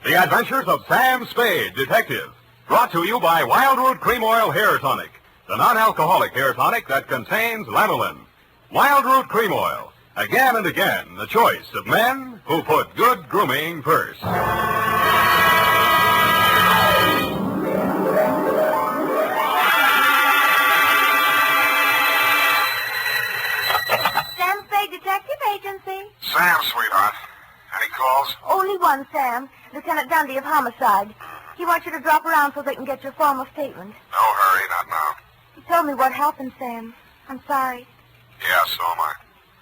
The Adventures of Sam Spade, Detective. Brought to you by Wildroot Cream Oil Hair Tonic, the non-alcoholic hair tonic that contains lanolin. Wildroot Cream Oil. Again and again, the choice of men who put good grooming first. Sam Spade Detective Agency. Sam, sweetheart. Any calls? Only one, Sam. Lieutenant Dundee of Homicide. He wants you to drop around so they can get your formal statement. No hurry, not now. He told me what happened, Sam. I'm sorry. Yeah, so am I.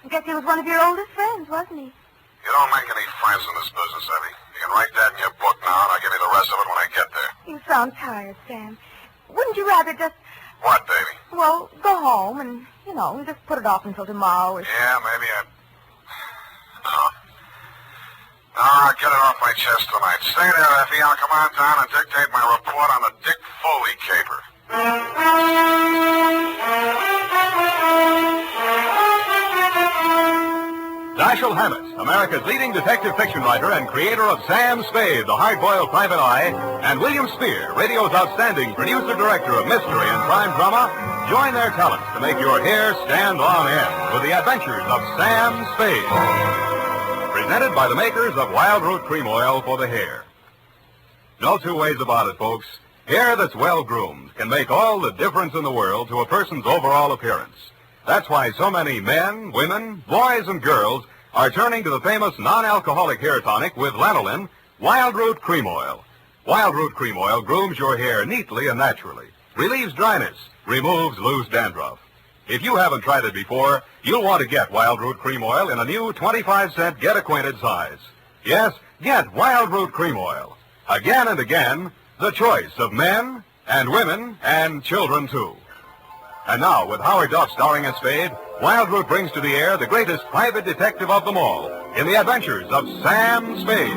I guess he was one of your oldest friends, wasn't he? You don't make any friends in this business, Evie. You can write that in your book now, and I'll give you the rest of it when I get there. You sound tired, Sam. Wouldn't you rather just, What, baby? well, go home and, just put it off until tomorrow or Yeah, maybe No, I'll get it off my chest tonight. Stay there, Effie. I'll come on down and dictate my report on the Dick Foley caper. Dashiell Hammett, America's leading detective fiction writer and creator of Sam Spade, the hard-boiled private eye, and William Spear, radio's outstanding producer-director of mystery and crime drama, join their talents to make your hair stand on end with the Adventures of Sam Spade. Presented by the makers of Wildroot Cream Oil for the hair. No two ways about it, folks. Hair that's well-groomed can make all the difference in the world to a person's overall appearance. That's why so many men, women, boys, and girls are turning to the famous non-alcoholic hair tonic with lanolin, Wildroot Cream Oil. Wildroot Cream Oil grooms your hair neatly and naturally, relieves dryness, removes loose dandruff. If you haven't tried it before, you'll want to get Wildroot Cream Oil in a new 25-cent get-acquainted size. Yes, get Wildroot Cream Oil. Again and again, the choice of men and women and children, too. And now, with Howard Duff starring as Spade, Wildroot brings to the air the greatest private detective of them all in the adventures of Sam Spade.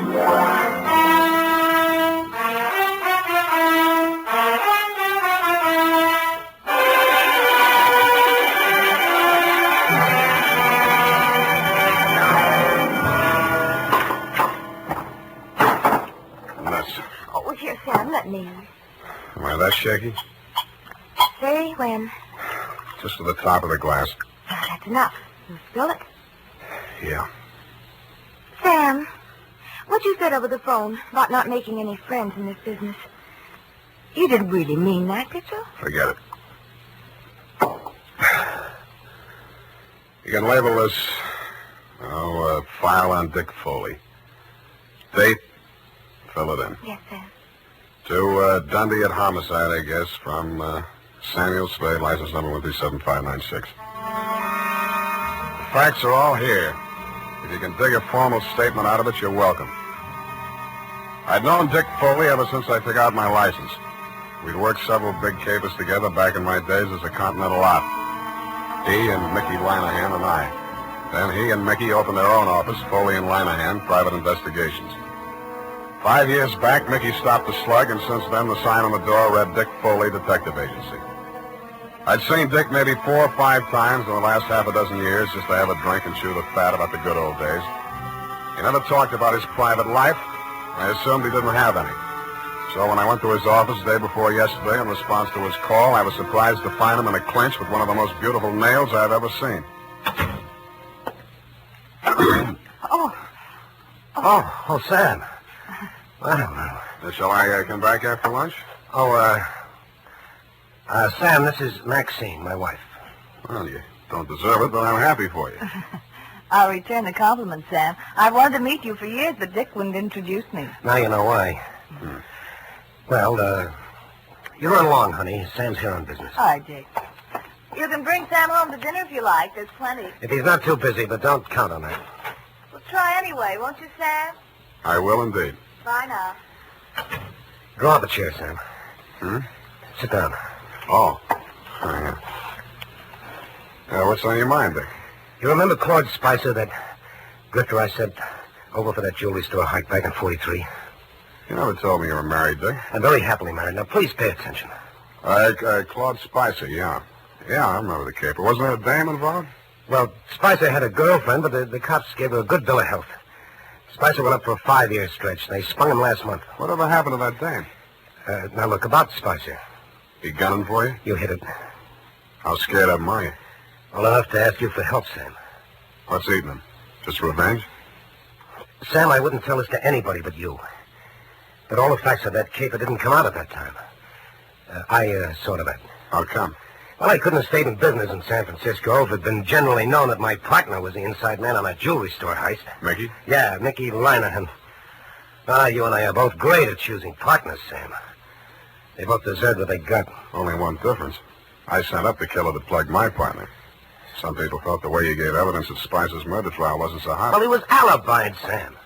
Oh, here, Sam, let me. Am I that shaky? Say when. Just to the top of the glass. Oh, that's enough. You spill it. Yeah. Sam, what you said over the phone about not making any friends in this business, you didn't really mean that, did you? Forget it. You can label this, file on Dick Foley. Date, fill it in. Yes, Sam. To Dundee at Homicide, I guess, from Samuel Spade, license number 137596. The facts are all here. If you can dig a formal statement out of it, you're welcome. I'd known Dick Foley ever since I took out my license. We'd worked several big capers together back in my days as a Continental Op. He and Mickey Linehan and I. Then he and Mickey opened their own office, Foley and Linehan, Private Investigations. 5 years back, Mickey stopped the slug, and since then the sign on the door read Dick Foley Detective Agency. I'd seen Dick maybe 4 or 5 times in the last half a dozen years just to have a drink and chew the fat about the good old days. He never talked about his private life. I assumed he didn't have any. So when I went to his office the day before yesterday in response to his call, I was surprised to find him in a clinch with one of the most beautiful nails I've ever seen. Oh, Sam. Well, Shall I come back after lunch? Sam, this is Maxine, my wife. Well, you don't deserve it, but I'm happy for you. I'll return the compliment, Sam. I've wanted to meet you for years, but Dick wouldn't introduce me. Now you know why. Well, you run along, honey. Sam's here on business. All right, Dick. You can bring Sam home to dinner if you like. There's plenty. If he's not too busy, but don't count on that. We'll try anyway, won't you, Sam? I will indeed. Bye now. Draw up a chair, Sam. Sit down. Oh. Yeah. What's on your mind, Dick? You remember Claude Spicer, that grifter I sent over for that jewelry store hike back in 43? You never told me you were married, Dick. I'm very happily married. Now, please pay attention. Claude Spicer, yeah. Yeah, I remember the caper. Wasn't there a dame involved? Well, Spicer had a girlfriend, but the cops gave her a good bill of health. Spicer went up for a 5-year stretch. They sprung him last month. Whatever happened to that dame? Now, look, about Spicer. He gunning for you? You hit it. How scared of him are you? Well enough to ask you for help, Sam. What's eating him? Just revenge? Sam, I wouldn't tell this to anybody but you. But all the facts of that caper didn't come out at that time. I saw to that. How come? Well, I couldn't have stayed in business in San Francisco if it had been generally known that my partner was the inside man on that jewelry store heist. Mickey? Yeah, Mickey Linehan. You and I are both great at choosing partners, Sam. They both deserved what they got. Only one difference. I sent up the killer that plugged my partner. Some people thought the way you gave evidence at Spicer's murder trial wasn't so hot. Well, he was alibied, Sam.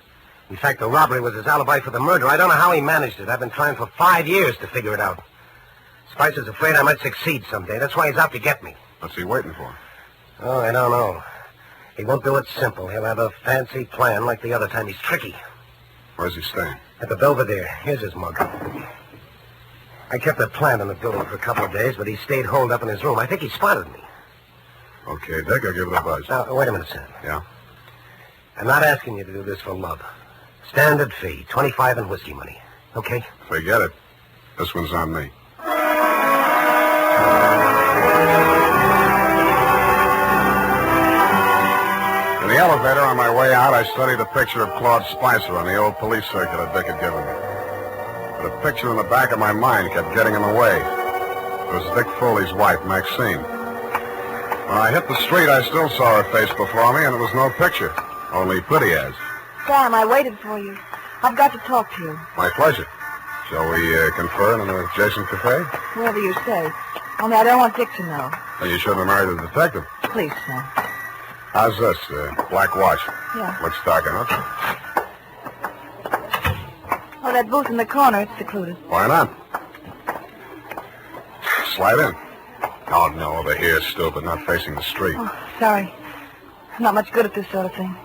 In fact, the robbery was his alibi for the murder. I don't know how he managed it. I've been trying for 5 years to figure it out. Spicer's afraid I might succeed someday. That's why he's out to get me. What's he waiting for? Oh, I don't know. He won't do it simple. He'll have a fancy plan like the other time. He's tricky. Where's he staying? At the Belvedere. Here's his mug. I kept a plant in the building for a couple of days, but he stayed holed up in his room. I think he spotted me. Okay, Dick, I'll give it a buzz. Now, wait a minute, Sam. Yeah? I'm not asking you to do this for love. Standard fee, 25 in whiskey money. Okay? Forget it. This one's on me. In the elevator on my way out, I studied a picture of Claude Spicer on the old police circular Dick had given me. But a picture in the back of my mind kept getting in the way. It was Dick Foley's wife, Maxine. When I hit the street, I still saw her face before me, and it was no picture, only pretty as. Sam, I waited for you. I've got to talk to you. My pleasure. Shall we confer in an adjacent cafe? Wherever you say. Only I don't want Dick to know. Then you shouldn't have married a detective. Please, Sam. How's this? Black watch. Yeah. Looks dark enough. Oh, that booth in the corner, it's secluded. Why not? Slide in. Oh, no, over here, stupid, not facing the street. Oh, sorry. I'm not much good at this sort of thing.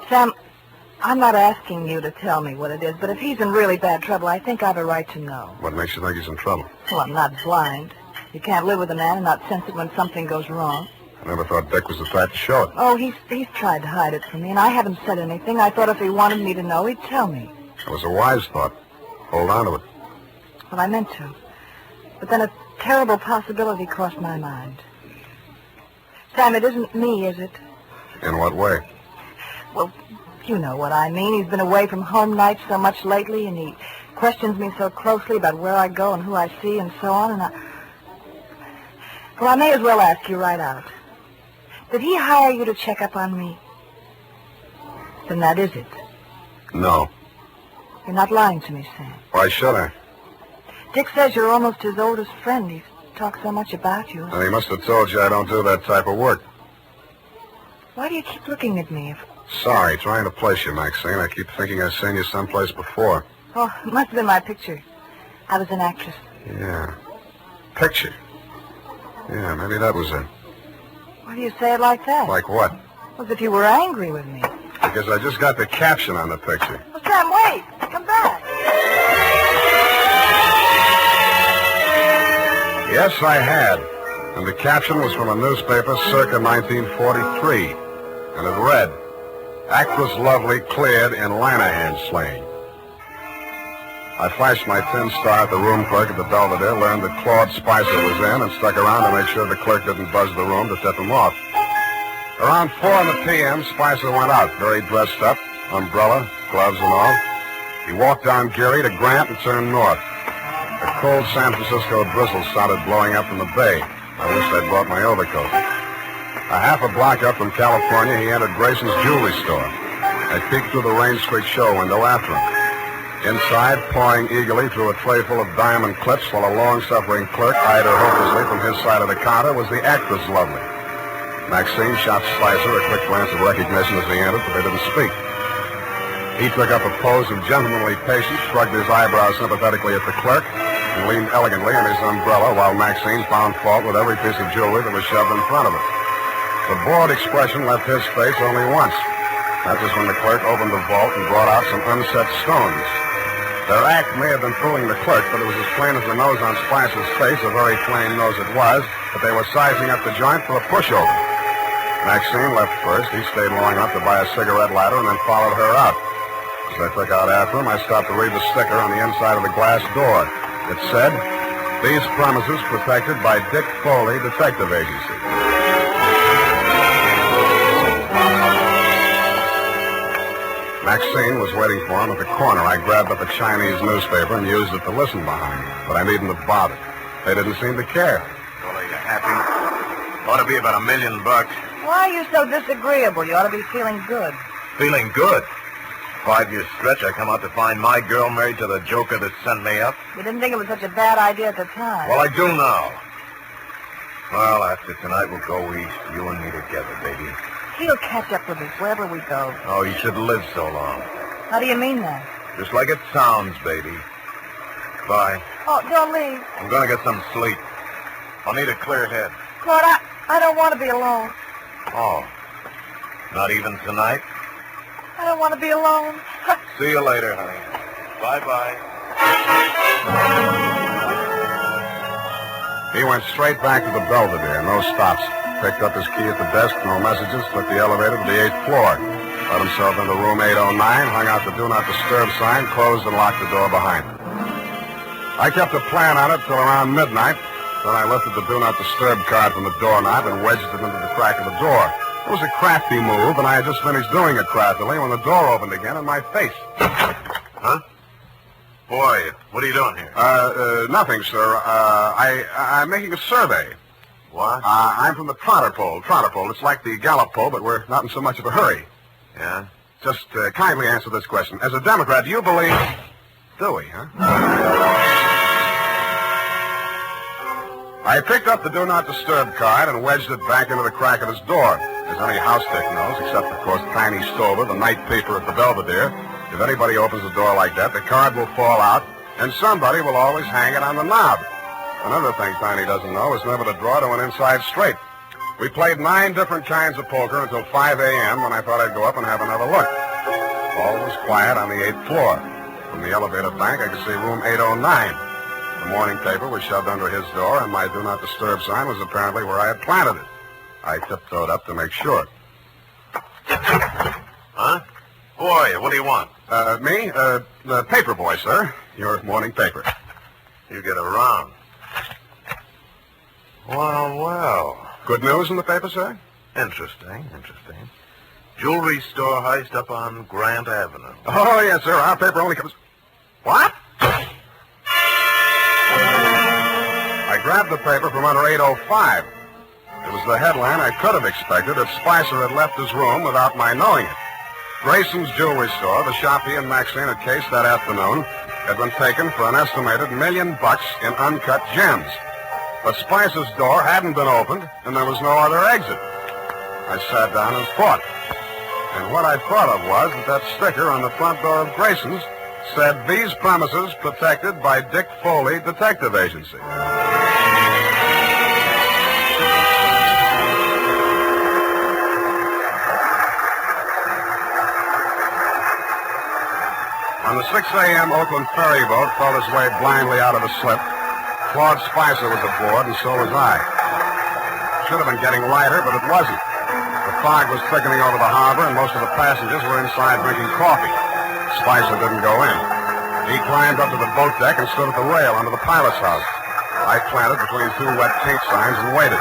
Sam, I'm not asking you to tell me what it is, but if he's in really bad trouble, I think I've a right to know. What makes you think he's in trouble? Well, I'm not blind. You can't live with a man and not sense it when something goes wrong. I never thought Dick was the type to show it. Oh, he's tried to hide it from me, and I haven't said anything. I thought if he wanted me to know, he'd tell me. It was a wise thought. Hold on to it. Well, I meant to. But then a terrible possibility crossed my mind. Sam, it isn't me, is it? In what way? Well, you know what I mean. He's been away from home nights so much lately, and he questions me so closely about where I go and who I see and so on, and Well, I may as well ask you right out. Did he hire you to check up on me? Then that is it. No. You're not lying to me, Sam. Why should I? Dick says you're almost his oldest friend. He's talked so much about you. And he must have told you I don't do that type of work. Why do you keep looking at me? Sorry, trying to place you, Maxine. I keep thinking I've seen you someplace before. Oh, it must have been my picture. I was an actress. Yeah. Picture. Yeah, maybe that was it. Why do you say it like that? Like what? As if you were angry with me. Because I just got the caption on the picture. Well, Sam, wait. Come back. Yes, I had. And the caption was from a newspaper circa 1943. And it read, "Actress Lovely cleared in Lanahan slaying." I flashed my tin star at the room clerk at the Belvedere, learned that Claude Spicer was in, and stuck around to make sure the clerk didn't buzz the room to tip him off. Around 4 in the p.m., Spicer went out, very dressed up, umbrella, gloves and all. He walked down Geary to Grant and turned north. A cold San Francisco drizzle started blowing up from the bay. I wished I'd brought my overcoat. A half a block up from California, he entered Grayson's jewelry store. I peeked through the Rain Street show window after him. Inside, pawing eagerly through a tray full of diamond clips while a long-suffering clerk eyed her hopelessly from his side of the counter, was the actress Lovely. Maxine shot Spicer a quick glance of recognition as he entered, but they didn't speak. He took up a pose of gentlemanly patience, shrugged his eyebrows sympathetically at the clerk, and leaned elegantly on his umbrella while Maxine found fault with every piece of jewelry that was shoved in front of her. The bored expression left his face only once. That was when the clerk opened the vault and brought out some unset stones. Their act may have been fooling the clerk, but it was as plain as the nose on Spicer's face, a very plain nose it was, that they were sizing up the joint for a pushover. Maxine left first. He stayed long enough to buy a cigarette lighter and then followed her out. As I took out after him, I stopped to read the sticker on the inside of the glass door. It said, "These premises protected by Dick Foley Detective Agency." Maxine was waiting for him at the corner. I grabbed up a Chinese newspaper and used it to listen behind, but I needn't have bothered. They didn't seem to care. Well, are you happy? Ought to be about $1 million. Why are you so disagreeable? You ought to be feeling good. Feeling good. 5-year stretch, I come out to find my girl married to the joker that sent me up. You didn't think it was such a bad idea at the time. Well, I do now. Well, after tonight, we'll go east, you and me together, baby. He'll catch up with us wherever we go. Oh, you should live so long. How do you mean that? Just like it sounds, baby. Bye. Oh, don't leave. I'm going to get some sleep. I'll need a clear head. Claude, I don't want to be alone. Oh, not even tonight? I don't want to be alone. See you later, honey. Bye-bye. He went straight back to the Belvedere, no stops. Picked up his key at the desk, no messages, took the elevator to the 8th floor. Let himself into room 809, hung out the Do Not Disturb sign, closed and locked the door behind him. I kept a plan on it till around midnight. Then I lifted the Do Not Disturb card from the doorknob and wedged it into the crack of the door. It was a crafty move, and I had just finished doing it craftily when the door opened again in my face. Huh? Boy, what are you doing here? Nothing, sir. I'm making a survey. What? I'm from the Trotter Pole. It's like the Gallup Poll, but we're not in so much of a hurry. Yeah? Just kindly answer this question. As a Democrat, do you believe... Do we, huh? I picked up the Do Not Disturb card and wedged it back into the crack of his door. As any house dick knows, except, of course, Tiny Stover, the night paper at the Belvedere, if anybody opens a door like that, the card will fall out, and somebody will always hang it on the knob. Another thing Tiny doesn't know is never to draw to an inside straight. We played 9 different kinds of poker until 5 a.m. when I thought I'd go up and have another look. All was quiet on the 8th floor. From the elevator bank, I could see room 809. The morning paper was shoved under his door, and my Do Not Disturb sign was apparently where I had planted it. I tiptoed up to make sure. Huh? Boy, what do you want? Me? The paper boy, sir. Your morning paper. You get around. Well. Good news in the paper, sir? Interesting. Jewelry store heist up on Grant Avenue. Oh, yes, sir. Our paper only covers... What? I grabbed the paper from under 805. It was the headline I could have expected if Spicer had left his room without my knowing it. Grayson's Jewelry Store, the shop he and Maxine had cased that afternoon, had been taken for an estimated $1 million in uncut gems. But Spicer's door hadn't been opened, and there was no other exit. I sat down and thought. And what I thought of was that sticker on the front door of Grayson's said, "These premises protected by Dick Foley Detective Agency." On the 6 a.m. Oakland ferry boat felt his way blindly out of a slip. Claude Spicer was aboard, and so was I. Should have been getting lighter, but it wasn't. The fog was thickening over the harbor, and most of the passengers were inside drinking coffee. Spicer didn't go in. He climbed up to the boat deck and stood at the rail under the pilot's house. I planted between 2 wet pink signs and waited.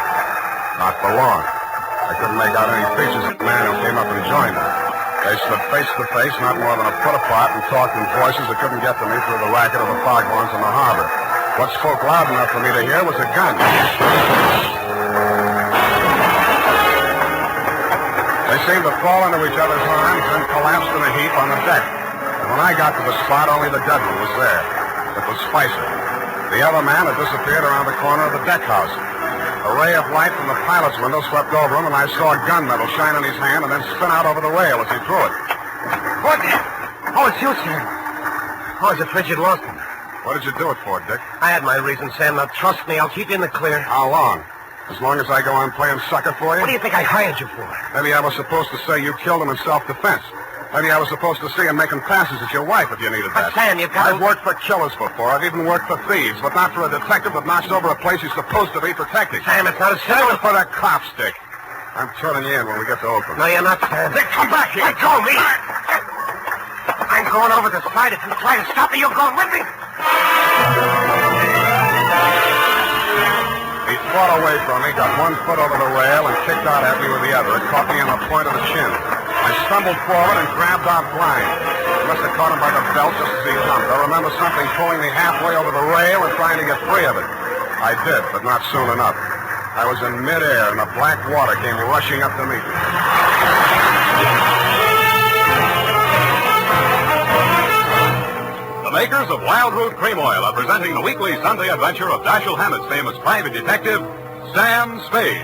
Not for long. I couldn't make out any features of the man who came up and joined them. They stood face to face, not more than a foot apart, and talked in voices that couldn't get to me through the racket of the foghorns in the harbor. What spoke loud enough for me to hear was a gun. They seemed to fall into each other's arms and collapsed in a heap on the deck. When I got to the spot, only the judgment was there. It was Spicer. The other man had disappeared around the corner of the deck house. A ray of light from the pilot's window swept over him, and I saw a gunmetal shine in his hand and then spin out over the rail as he threw it. What? Oh, it's you, Sam. Oh, I was afraid you'd lost him. What did you do it for, Dick? I had my reasons, Sam. Now, trust me, I'll keep you in the clear. How long? As long as I go on playing sucker for you? What do you think I hired you for? Maybe I was supposed to say you killed him in self-defense. Maybe I was supposed to see him making passes at your wife if you needed that. But, Sam, you've got to... I've worked for killers before. I've even worked for thieves, but not for a detective that knocks over a place he's supposed to be protecting. Sam, it's not a Save it for the cops, Dick. I'm turning you in when we get to Oakland. No, you're not, Sam. Dick, come back here. Let go of me. I'm going over the side. If you try to stop me, you're going with me. He fought away from me, got 1 foot over the rail, and kicked out at me with the other. It caught me on the point of the chin. I stumbled forward and grabbed out blind. I must have caught him by the belt just as he jumped. I remember something pulling me halfway over the rail and trying to get free of it. I did, but not soon enough. I was in midair, and the black water came rushing up to meet me. The makers of Wild Root Cream Oil are presenting the weekly Sunday adventure of Dashiell Hammett's famous private detective, Sam Spade.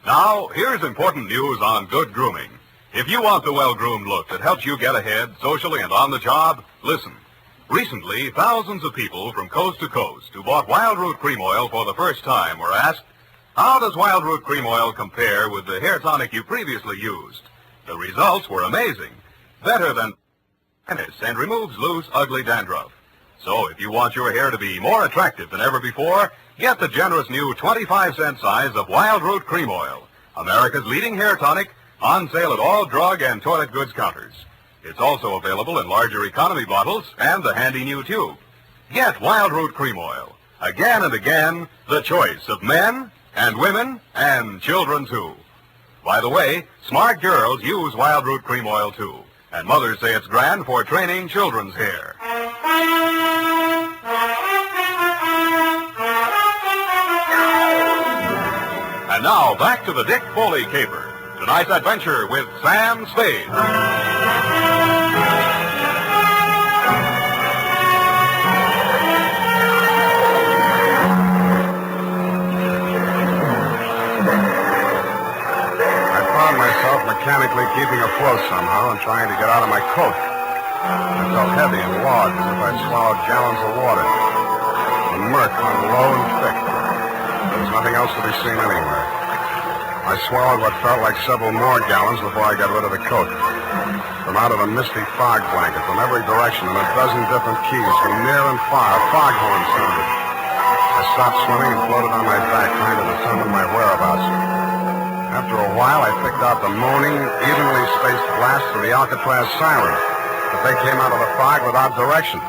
Now, here's important news on good grooming. If you want the well-groomed look that helps you get ahead socially and on the job, listen. Recently, thousands of people from coast to coast who bought Wild Root Cream Oil for the first time were asked, how does Wild Root Cream Oil compare with the hair tonic you previously used? The results were amazing. Better than tennis and removes loose, ugly dandruff. So if you want your hair to be more attractive than ever before, get the generous new 25-cent size of Wild Root Cream Oil, America's leading hair tonic, on sale at all drug and toilet goods counters. It's also available in larger economy bottles and the handy new tube. Get Wild Root Cream Oil. Again and again, the choice of men and women and children, too. By the way, smart girls use Wild Root Cream Oil, too. And mothers say it's grand for training children's hair. And now, back to the Dick Foley caper. Tonight's adventure with Sam Spade. Myself mechanically keeping afloat somehow and trying to get out of my coat. I felt heavy and large as if I'd swallowed gallons of water. The murk hung low and thick. There was nothing else to be seen anywhere. I swallowed what felt like several more gallons before I got rid of the coat. From out of a misty fog blanket from every direction in a dozen different keys from near and far, foghorn sounded. I stopped swimming and floated on my back trying to determine my whereabouts. After a while, I picked out the moaning, evenly spaced blasts of the Alcatraz siren. But they came out of the fog without direction.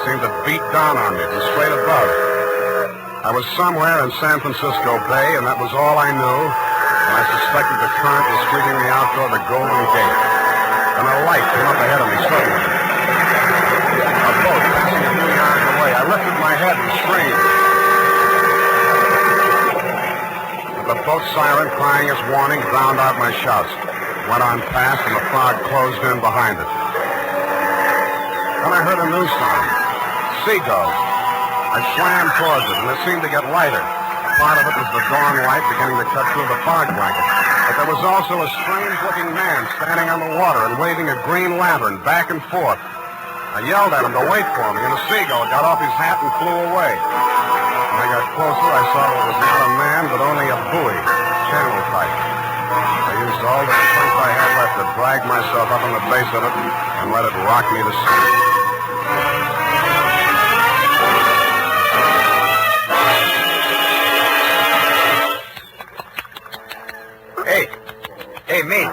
Seemed to beat down on me from straight above. I was somewhere in San Francisco Bay, and that was all I knew. And I suspected the current was sweeping me out toward the Golden Gate. And a light came up ahead of me suddenly. A boat passing a few yards away. I lifted my head and screamed. The boat siren, crying its warning, drowned out my shouts. Went on past, and the fog closed in behind it. Then I heard a new sound. Seagulls. I swam towards it, and it seemed to get lighter. Part of it was the dawn light beginning to cut through the fog blanket. But there was also a strange-looking man standing on the water and waving a green lantern back and forth. I yelled at him to wait for me, and the seagull got off his hat and flew away. When I got closer, I saw it was not a man, but only a buoy, channel type. I used all the strength I had left to drag myself up on the base of it and let it rock me to sleep. Hey, mate.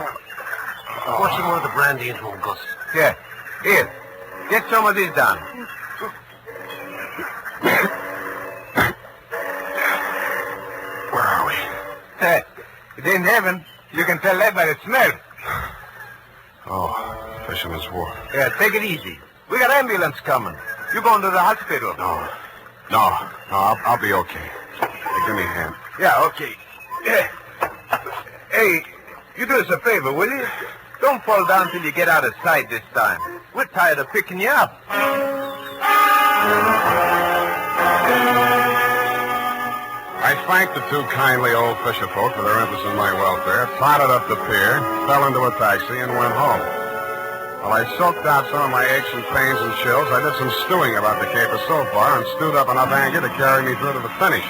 What's in one of the brandy and Gus? Yeah. Here. Get some of this down. Where are we? It ain't heaven. You can tell that by the smell. Oh, Fisherman's Wharf. Yeah, take it easy. We got ambulance coming. You going to the hospital? No, I'll be okay. Hey, give me a hand. Yeah, okay. Yeah. Hey, you do us a favor, will you? Don't fall down till you get out of sight this time. We're tired of picking you up. I thanked the two kindly old fisher folk for their interest in my welfare, trotted up the pier, fell into a taxi, and went home. While I soaked out some of my aches and pains and chills, I did some stewing about the caper so far and stewed up enough anger to carry me through to the finish.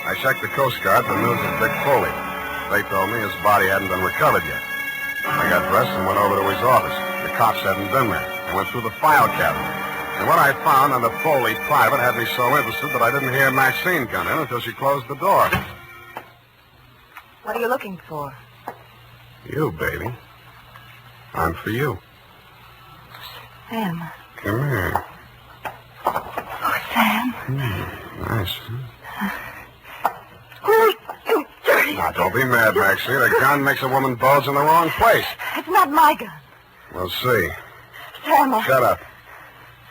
I checked the Coast Guard for news of Dick Foley. They told me his body hadn't been recovered yet. I got dressed and went over to his office. The cops hadn't been there. I went through the file cabinet. And what I found on the Foley private had me so interested that I didn't hear Maxine come in until she closed the door. What are you looking for? You, baby. I'm for you. Sam. Come here. Oh, Sam. Nice. Oh, you dirty. Now, don't be mad, Maxine. A gun makes a woman bulge in the wrong place. It's not my gun. We'll see. Sam, Shut up.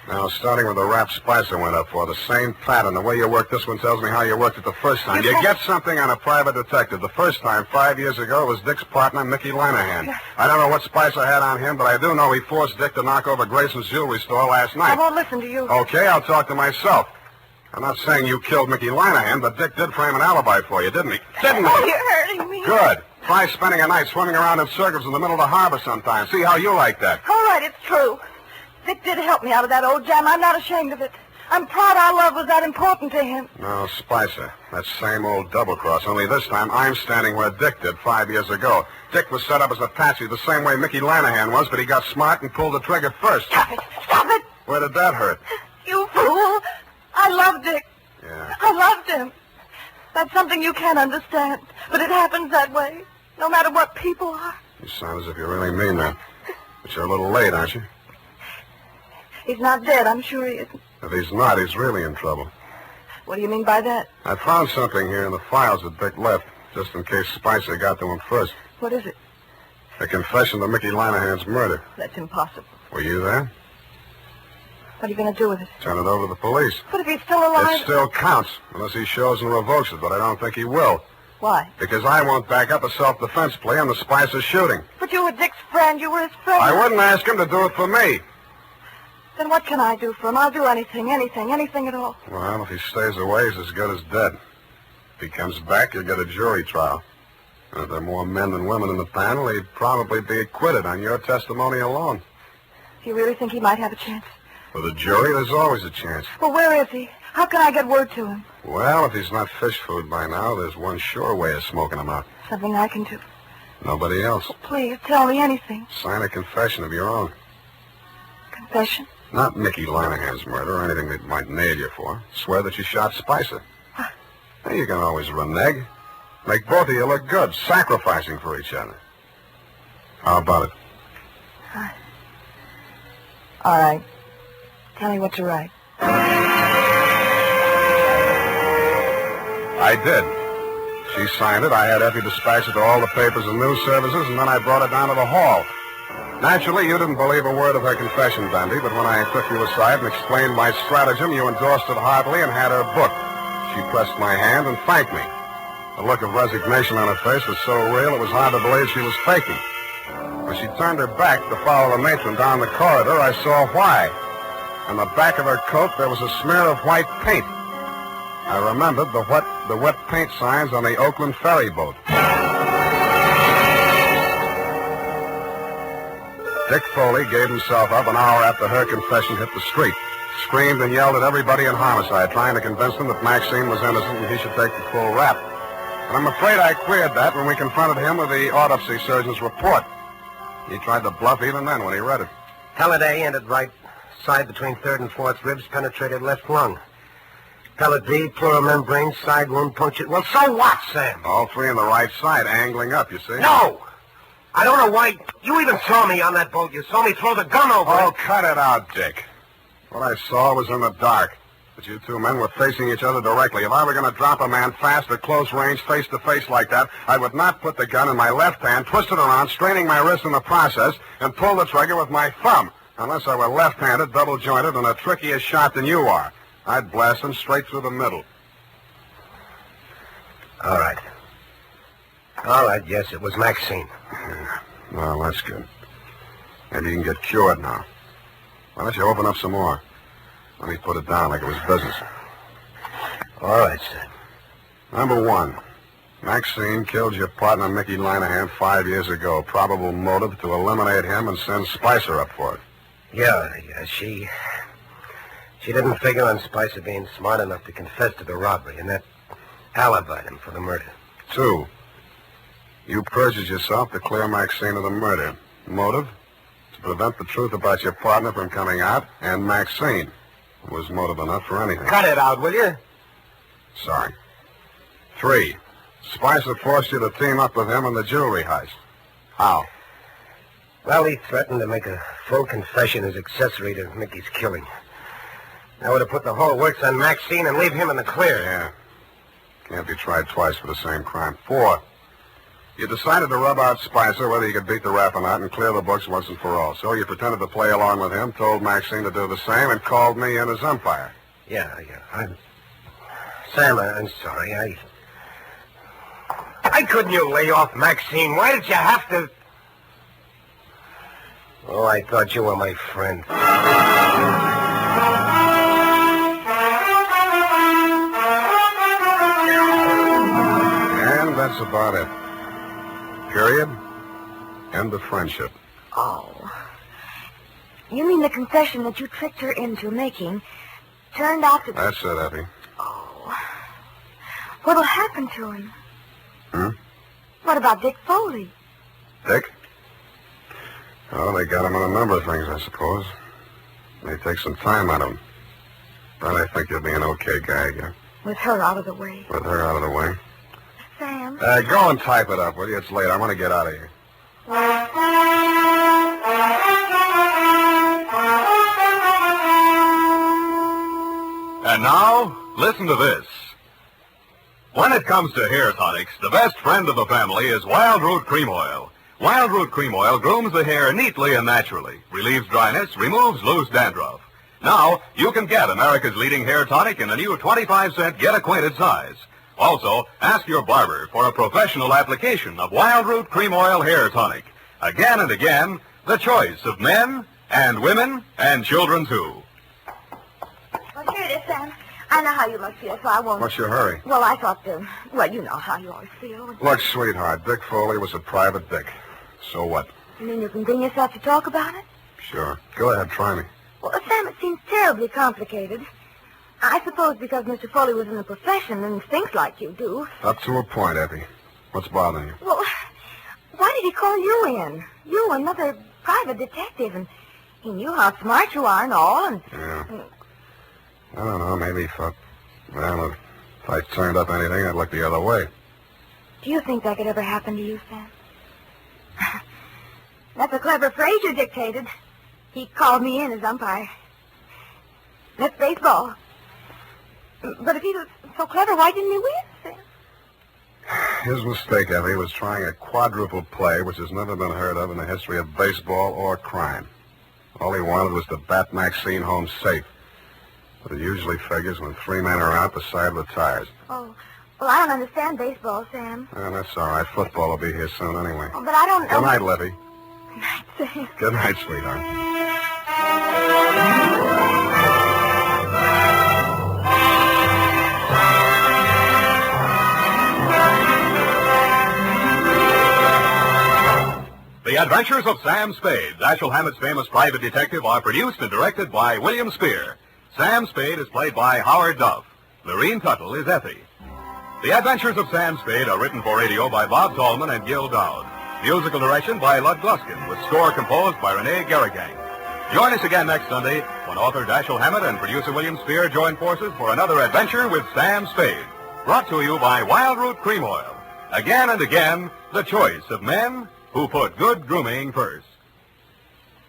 Now, starting with the rap Spicer went up for, the same pattern. The way you worked this one tells me how you worked it the first time. You get something on a private detective. The first time, 5 years ago, it was Dick's partner, Mickey Lanahan. I don't know what Spicer had on him, but I do know he forced Dick to knock over Grayson's jewelry store last night. I won't listen to you. Okay, I'll talk to myself. I'm not saying you killed Mickey Lanahan, but Dick did frame an alibi for you, didn't he? Didn't he? Oh, you're hurting me. Good. Try spending a night swimming around in circles in the middle of the harbor sometime. See how you like that. All right, it's true. Dick did help me out of that old jam. I'm not ashamed of it. I'm proud our love was that important to him. No, Spicer. That same old double-cross, only this time I'm standing where Dick did 5 years ago. Dick was set up as a patsy the same way Mickey Lanahan was, but he got smart and pulled the trigger first. Stop it. Stop it. Where did that hurt? You fool. I love Dick. Yeah. I loved him. That's something you can't understand. But it happens that way, no matter what people are. You sound as if you really mean that. But you're a little late, aren't you? He's not dead, I'm sure he isn't. If he's not, he's really in trouble. What do you mean by that? I found something here in the files that Dick left, just in case Spicer got to him first. What is it? A confession to Mickey Lanahan's murder. That's impossible. Were you there? What are you going to do with it? Turn it over to the police. But if he's still alive... It still counts, unless he shows and revokes it, but I don't think he will. Why? Because I won't back up a self-defense plea on the Spicer shooting. But you were Dick's friend. You were his friend. I wouldn't ask him to do it for me. Then what can I do for him? I'll do anything at all. Well, if he stays away, he's as good as dead. If he comes back, he'll get a jury trial. And if there are more men than women in the panel, he'd probably be acquitted on your testimony alone. Do you really think he might have a chance? For the jury, there's always a chance. Well, where is he? How can I get word to him? Well, if he's not fish food by now, there's one sure way of smoking him out. Something I can do. Nobody else. Please, tell me anything. Sign a confession of your own. Confession? Not Mickey Lanahan's murder or anything they might nail you for. Swear that you shot Spicer. What? Now, you can always renege. Make both of you look good, sacrificing for each other. How about it? All right. Tell me what to write. I did. She signed it. I had Effie dispatch it to all the papers and news services, and then I brought it down to the hall. Naturally, you didn't believe a word of her confession, Dundee, but when I took you aside and explained my stratagem, you endorsed it heartily and had her booked. She pressed my hand and thanked me. The look of resignation on her face was so real it was hard to believe she was faking. When she turned her back to follow the matron down the corridor, I saw why. On the back of her coat, there was a smear of white paint. I remembered the wet paint signs on the Oakland ferry boat. Dick Foley gave himself up an hour after her confession hit the street. Screamed and yelled at everybody in homicide, trying to convince them that Maxine was innocent and he should take the full rap. But I'm afraid I queered that when we confronted him with the autopsy surgeon's report. He tried to bluff even then when he read it. Pellet A ended right side between third and fourth ribs, penetrated left lung. Pellet B, pleural membrane, side wound punctured. Well, so what, Sam? All three on the right side, angling up, you see? No! I don't know why. You even saw me on that boat. You saw me throw the gun over Oh, it. cut it out, Dick. What I saw was in the dark. But you two men were facing each other directly. If I were going to drop a man fast at close range, face to face like that, I would not put the gun in my left hand, twist it around, straining my wrist in the process, and pull the trigger with my thumb. Unless I were left-handed, double-jointed, and a trickier shot than you are. I'd blast him straight through the middle. All right. All right, yes, it was Maxine. Yeah. Well, that's good. Maybe you can get cured now. Why don't you open up some more? Let me put it down like it was business. All right, sir. Number one, Maxine killed your partner, Mickey Lanahan, 5 years ago. Probable motive to eliminate him and send Spicer up for it. Yeah, she didn't figure on Spicer being smart enough to confess to the robbery, and that alibied him for the murder. Two, You perjured yourself to clear Maxine of the murder. Motive? To prevent the truth about your partner from coming out, and Maxine. It was motive enough for anything. Cut it out, will you? Sorry. 3. Spicer forced you to team up with him in the jewelry heist. How? Well, he threatened to make a full confession as accessory to Mickey's killing. I would have put the whole works on Maxine and leave him in the clear. Yeah. Can't be tried twice for the same crime. 4. You decided to rub out Spicer whether you could beat the rap or not and clear the books once and for all. So you pretended to play along with him, told Maxine to do the same, and called me in as umpire. Yeah. Sam, I'm sorry. Why couldn't you lay off Maxine? Why did you have to... Oh, I thought you were my friend. And that's about it. Period. End of friendship. Oh. You mean the confession that you tricked her into making turned out to... That's it, Effie. Oh. What'll happen to him? Hmm? What about Dick Foley? Dick? Oh, they got him on a number of things, I suppose. May take some time out of him. But I think he'll be an okay guy again. With her out of the way. With her out of the way. Sam? Go and type it up, will you? It's late. I want to get out of here. And now, listen to this. When it comes to hair tonics, the best friend of the family is Wild Root Cream Oil. Wild Root Cream Oil grooms the hair neatly and naturally, relieves dryness, removes loose dandruff. Now, you can get America's leading hair tonic in the new 25-cent get-acquainted size. Also, ask your barber for a professional application of Wild Root Cream Oil Hair Tonic. Again and again, the choice of men and women and children, too. Well, here it is, Sam. I know how you must feel, so I won't... What's your hurry? Well, I thought, well, you know how you always feel. Look, sweetheart, Dick Foley was a private dick. So what? You mean you can bring yourself to talk about it? Sure. Go ahead, try me. Well, Sam, it seems terribly complicated. I suppose because Mr. Foley was in the profession and thinks like you do. Up to a point, Effie. What's bothering you? Well, why did he call you in? You, another private detective, and he knew how smart you are and all, and... Yeah. I don't know, maybe he thought, well, if I turned up anything, I'd look the other way. Do you think that could ever happen to you, Sam? That's a clever phrase you dictated. He called me in as umpire. That's baseball. But if he was so clever, why didn't he win, Sam? His mistake, Effie, was trying a quadruple play, which has never been heard of in the history of baseball or crime. All he wanted was to bat Maxine home safe. But it usually figures when 3 men are out, the side retires. Oh, well, I don't understand baseball, Sam. That's all right. Football will be here soon anyway. Oh, but I don't... Good night, Levy. Good night, Sam. Good night, sweetheart. The Adventures of Sam Spade, Dashiell Hammett's famous private detective, are produced and directed by William Spear. Sam Spade is played by Howard Duff. Lorene Tuttle is Effie. The Adventures of Sam Spade are written for radio by Bob Tallman and Gil Dowd. Musical direction by Lud Gluskin, with score composed by Renee Garrigang. Join us again next Sunday when author Dashiell Hammett and producer William Spear join forces for another adventure with Sam Spade. Brought to you by Wild Root Cream Oil. Again and again, the choice of men who put good grooming first.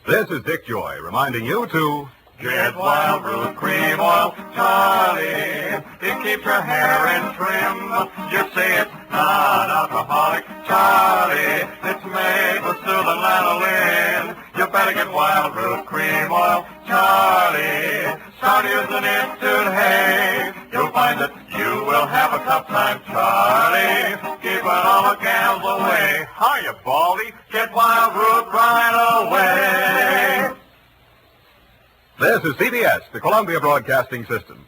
This is Dick Joy reminding you to... Get Wild Root Cream Oil, Charlie. It keeps your hair in trim. You say it's not alcoholic, Charlie. It's made with soothing lanolin. You better get Wild Root Cream Oil, Charlie. Start using it today. You'll find that you will have a tough time, Charlie. Keeping all the gals away. Hiya, Baldy. Get Wild Root right away. This is CBS, the Columbia Broadcasting System.